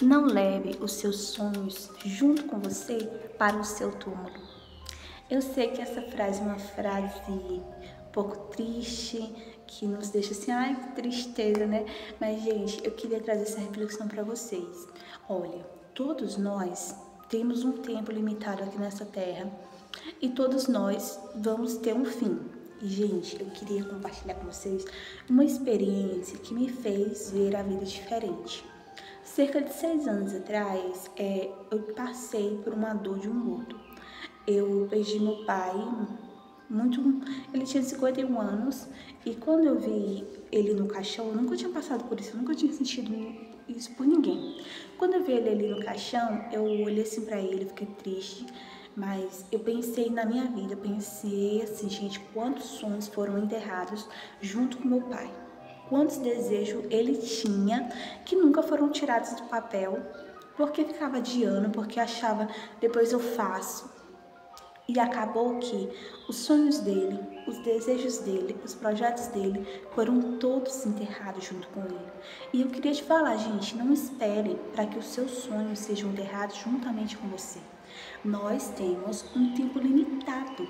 Não leve os seus sonhos junto com você para o seu túmulo. Eu sei que essa frase é uma frase um pouco triste, que nos deixa assim, ai, que tristeza, né? Mas, gente, eu queria trazer essa reflexão para vocês. Olha, todos nós temos um tempo limitado aqui nessa terra e todos nós vamos ter um fim. E, gente, eu queria compartilhar com vocês uma experiência que me fez ver a vida diferente. Cerca de 6 anos atrás, eu passei por uma dor de um luto. Eu perdi meu pai, ele tinha 51 anos, e quando eu vi ele no caixão, eu nunca tinha passado por isso, eu nunca tinha sentido isso por ninguém. Quando eu vi ele ali no caixão, eu olhei assim pra ele, fiquei triste, mas eu pensei na minha vida, eu pensei assim, gente, quantos sonhos foram enterrados junto com meu pai. Quantos desejos ele tinha que nunca foram tirados do papel, porque ficava adiando, porque achava, depois eu faço. E acabou que os sonhos dele, os desejos dele, os projetos dele foram todos enterrados junto com ele. E eu queria te falar, gente, não espere para que os seus sonhos sejam enterrados juntamente com você. Nós temos um tempo limitado.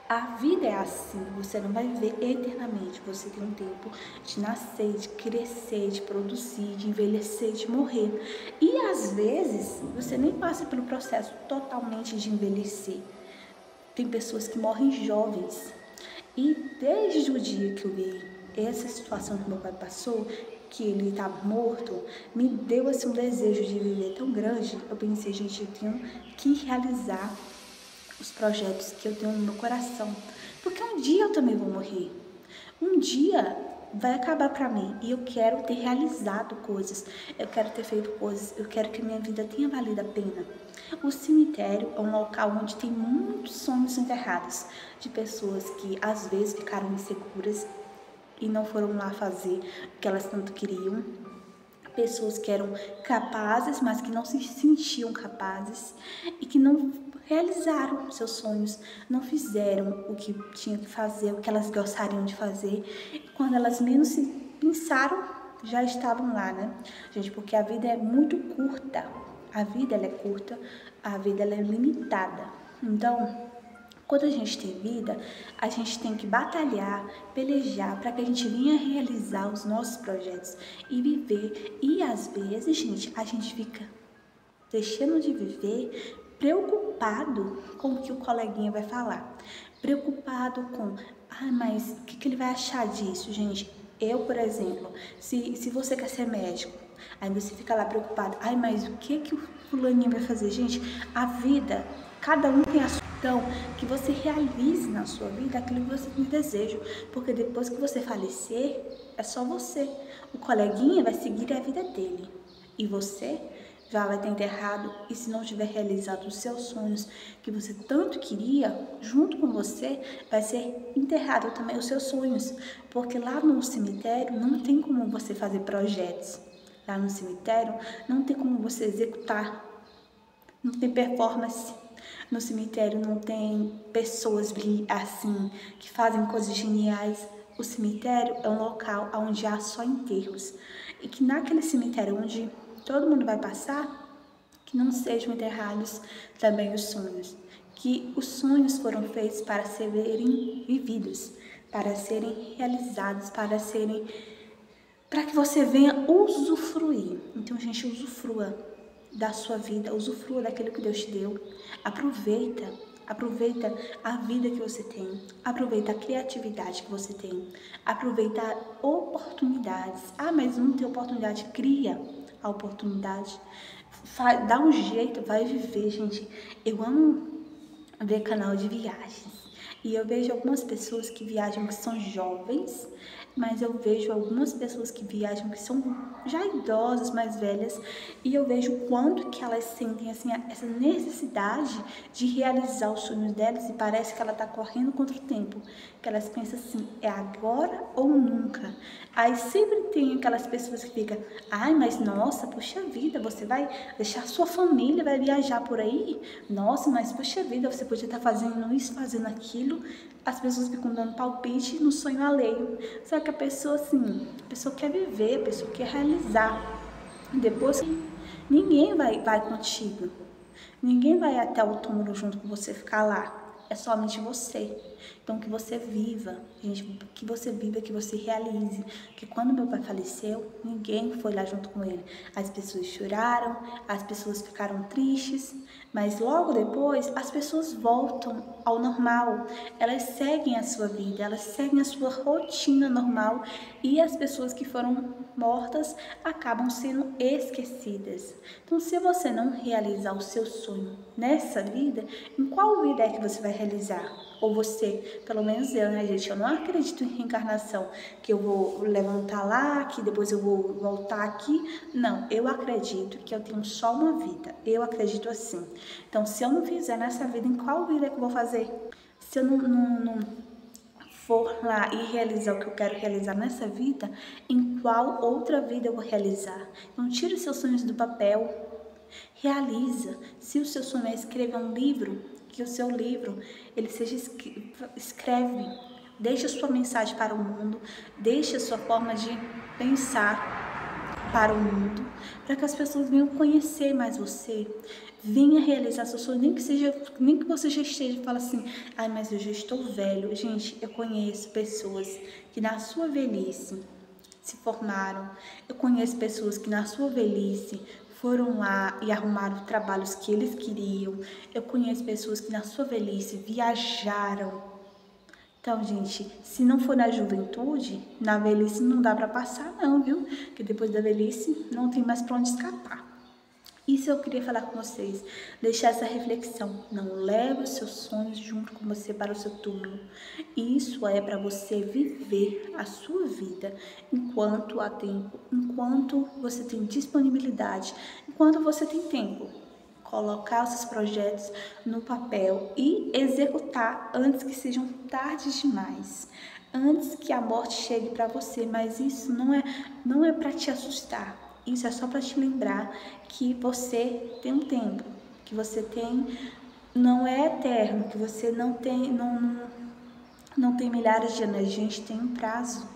A vida é assim, você não vai viver eternamente, você tem um tempo de nascer, de crescer, de produzir, de envelhecer, de morrer. E às vezes, você nem passa pelo processo totalmente de envelhecer. Tem pessoas que morrem jovens. E desde o dia que eu vi essa situação que meu pai passou, que ele estava morto, me deu assim um desejo de viver tão grande. Eu pensei, gente, eu tenho que realizar os projetos que eu tenho no meu coração, porque um dia eu também vou morrer, um dia vai acabar para mim e eu quero ter realizado coisas, eu quero ter feito coisas, eu quero que minha vida tenha valido a pena. O cemitério é um local onde tem muitos sonhos enterrados de pessoas que às vezes ficaram inseguras e não foram lá fazer o que elas tanto queriam. Pessoas que eram capazes, mas que não se sentiam capazes e que não realizaram seus sonhos, não fizeram o que tinham que fazer, o que elas gostariam de fazer. E quando elas menos se pensaram, já estavam lá, né? Gente, porque a vida é muito curta. A vida ela é curta, a vida ela é limitada. Então, quando a gente tem vida, a gente tem que batalhar, pelejar para que a gente venha realizar os nossos projetos e viver. E às vezes, gente, a gente fica deixando de viver preocupado com o que o coleguinha vai falar. Preocupado com, mas o que ele vai achar disso, gente? Eu, por exemplo, se você quer ser médico, aí você fica lá preocupado, mas o que o fulaninho vai fazer? Gente, a vida, cada um tem a sua. Então, que você realize na sua vida aquilo que você tem desejo, porque depois que você falecer, é só você. O coleguinha vai seguir a vida dele e você já vai ter enterrado, e se não tiver realizado os seus sonhos que você tanto queria, junto com você, vai ser enterrado também os seus sonhos, porque lá no cemitério não tem como você fazer projetos, lá no cemitério não tem como você executar, não tem performance. No cemitério não tem pessoas assim que fazem coisas geniais. O cemitério é um local onde há só enterros. E que naquele cemitério onde todo mundo vai passar, que não sejam enterrados também os sonhos. Que os sonhos foram feitos para serem vividos, para serem realizados, para que você venha usufruir. Então, gente, usufrua da sua vida, usufrua daquilo que Deus te deu. Aproveita a vida que você tem, aproveita a criatividade que você tem, aproveita oportunidades. Mas não tem oportunidade, cria a oportunidade, dá um jeito, vai viver, gente. Eu amo ver canal de viagens e eu vejo algumas pessoas que viajam que são jovens, mas eu vejo algumas pessoas que viajam que são já idosas, mais velhas, e eu vejo o quanto que elas sentem assim, essa necessidade de realizar os sonhos delas, e parece que ela está correndo contra o tempo, que elas pensam assim, é agora ou nunca. Aí sempre tem aquelas pessoas que ficam, mas nossa, puxa vida, você vai deixar sua família, vai viajar por aí? Nossa, mas puxa vida, você podia estar fazendo isso, fazendo aquilo. As pessoas ficam dando palpite no sonho alheio. Só que a pessoa assim, a pessoa quer viver, a pessoa quer realizar. Depois que Ninguém vai contigo. Ninguém vai até o túmulo junto com você ficar lá. É somente você. Então, que você viva, gente, que você viva, que você realize. Que quando meu pai faleceu, ninguém foi lá junto com ele. As pessoas choraram, as pessoas ficaram tristes, mas logo depois as pessoas voltam ao normal. Elas seguem a sua vida, elas seguem a sua rotina normal e as pessoas que foram mortas acabam sendo esquecidas. Então, se você não realizar o seu sonho nessa vida, em qual vida é que você vai realizar? Ou você, pelo menos eu, né, gente? Eu não acredito em reencarnação, que eu vou levantar lá, que depois eu vou voltar aqui. Não, eu acredito que eu tenho só uma vida. Eu acredito assim. Então, se eu não fizer nessa vida, em qual vida é que eu vou fazer? Se eu não for lá e realizar o que eu quero realizar nessa vida, em qual outra vida eu vou realizar? Então, tire os seus sonhos do papel, realiza. Se o seu sonho é escrever um livro, que o seu livro ele seja escreve, deixe a sua mensagem para o mundo, deixe a sua forma de pensar para o mundo, para que as pessoas venham conhecer mais você, venha realizar seu sonho, nem que você já esteja e fala assim, ai, mas eu já estou velho. Gente, eu conheço pessoas que na sua velhice se formaram, eu conheço pessoas que na sua velhice foram lá e arrumaram trabalhos que eles queriam. Eu conheço pessoas que na sua velhice viajaram. Então, gente, se não for na juventude, na velhice não dá para passar não, viu? Porque depois da velhice não tem mais para onde escapar. Isso eu queria falar com vocês, deixar essa reflexão. Não leve os seus sonhos junto com você para o seu túmulo. Isso é para você viver a sua vida enquanto há tempo, enquanto você tem disponibilidade, enquanto você tem tempo. Colocar os seus projetos no papel e executar antes que sejam tarde demais. Antes que a morte chegue para você, mas isso não é para te assustar. Isso é só para te lembrar que você tem um tempo, que você não é eterno, que você não tem milhares de anos, a gente tem um prazo.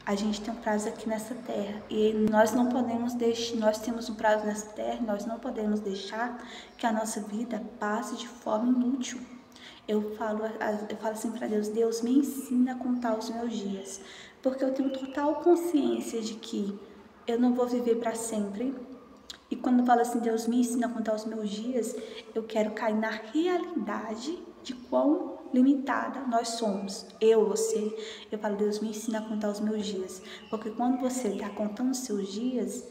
A gente tem um prazo aqui nessa terra e nós não podemos deixar, nós temos um prazo nessa terra, nós não podemos deixar que a nossa vida passe de forma inútil. Eu falo assim para Deus, Deus me ensina a contar os meus dias, porque eu tenho total consciência de que eu não vou viver para sempre. E quando eu falo assim, Deus me ensina a contar os meus dias, eu quero cair na realidade de quão limitada nós somos. Você. Eu falo, Deus me ensina a contar os meus dias. Porque quando você está contando os seus dias,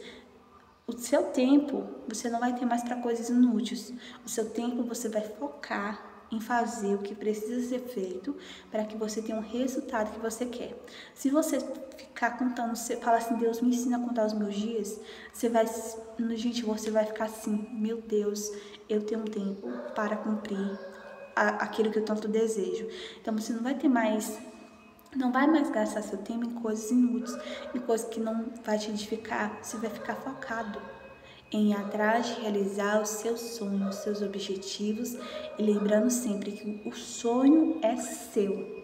o seu tempo, você não vai ter mais para coisas inúteis. O seu tempo você vai focar em fazer o que precisa ser feito para que você tenha um resultado que você quer. Se você ficar contando, você fala assim, Deus me ensina a contar os meus dias, você vai ficar assim, meu Deus, eu tenho um tempo para cumprir aquilo que eu tanto desejo. Então você não vai mais gastar seu tempo em coisas inúteis, em coisas que não vai te edificar, você vai ficar focado em ir atrás de realizar os seus sonhos, os seus objetivos e lembrando sempre que o sonho é seu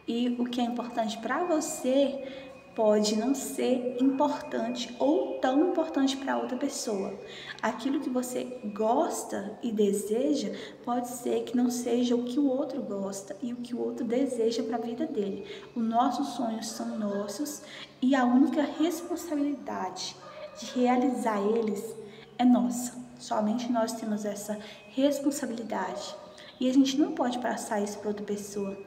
e o que é importante para você pode não ser importante ou tão importante para outra pessoa. Aquilo que você gosta e deseja pode ser que não seja o que o outro gosta e o que o outro deseja para a vida dele. Os nossos sonhos são nossos e a única responsabilidade de realizar eles é nossa. Somente nós temos essa responsabilidade. E a gente não pode passar isso para outra pessoa.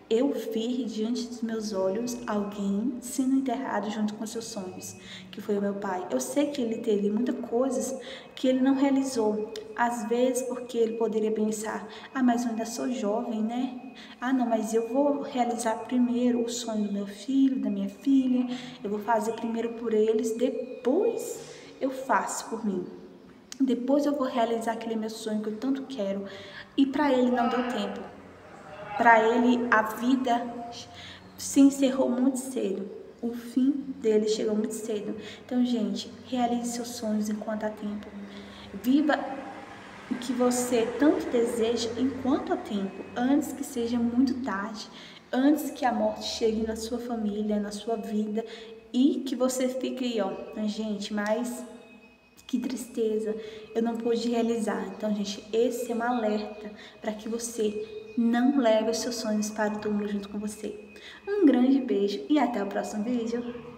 Eu vi diante dos meus olhos alguém sendo enterrado junto com seus sonhos, que foi o meu pai. Eu sei que ele teve muitas coisas que ele não realizou. Às vezes porque ele poderia pensar, mas eu ainda sou jovem, né? Não, mas eu vou realizar primeiro o sonho do meu filho, da minha filha. Eu vou fazer primeiro por eles, depois eu faço por mim. Depois eu vou realizar aquele meu sonho que eu tanto quero. E para ele não deu tempo. Para ele a vida se encerrou muito cedo. O fim dele chegou muito cedo. Então, gente, realize seus sonhos enquanto há tempo. Viva o que você tanto deseja enquanto há tempo, antes que seja muito tarde, antes que a morte chegue na sua família, na sua vida e que você fique aí, gente, mas Que tristeza, eu não pude realizar. Então, gente, esse é um alerta para que você não leve os seus sonhos para o túmulo junto com você. Um grande beijo e até o próximo vídeo.